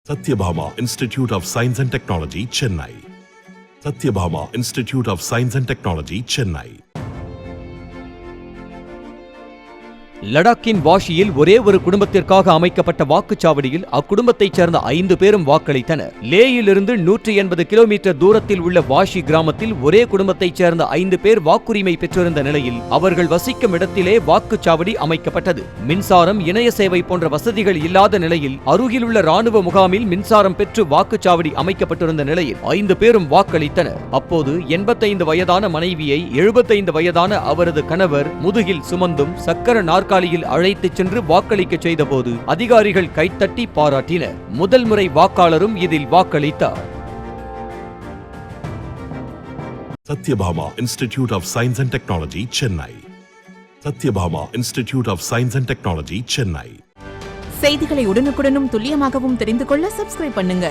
Satyabhama Institute of Science and Technology, Chennai. Satyabhama Institute of Science and Technology, Chennai. லடாக்கின் வாஷியில் ஒரே ஒரு குடும்பத்திற்காக அமைக்கப்பட்ட வாக்குச்சாவடியில் அக்குடும்பத்தைச் சேர்ந்த 5 பேரும் வாக்களித்தனர். லேயிலிருந்து 180 கிலோமீட்டர் தூரத்தில் உள்ள வாஷி கிராமத்தில் ஒரே குடும்பத்தைச் சேர்ந்த 5 பேர் வாக்குரிமை பெற்றிருந்த நிலையில் அவர்கள் வசிக்கும் இடத்திலே வாக்குச்சாவடி அமைக்கப்பட்டது. மின்சாரம், இணைய சேவை போன்ற வசதிகள் இல்லாத நிலையில் அருகிலுள்ள ராணுவ முகாமில் மின்சாரம் பெற்று வாக்குச்சாவடி அமைக்கப்பட்டிருந்த நிலையில் 5 பேரும் வாக்களித்தனர். அப்போது 85 வயதான மனைவியை 75 வயதான அவரது கணவர் முதுகில் சுமந்தும் சக்கர நாற்காலியில் அழைத்துச் சென்று வாக்களிக்க செய்தபோது அதிகாரிகள் கைத்தட்டி பாராட்டினர். முதல் முறை வாக்காளரும் இதில் வாக்களித்தார். Satyabhama Institute of Science and Technology, Chennai. Satyabhama Institute of Science and Technology, Chennai. செய்திகளை உடனுக்குடனும் துல்லியமாகவும் தெரிந்து கொள்ள சப்ஸ்கிரைப் பண்ணுங்க.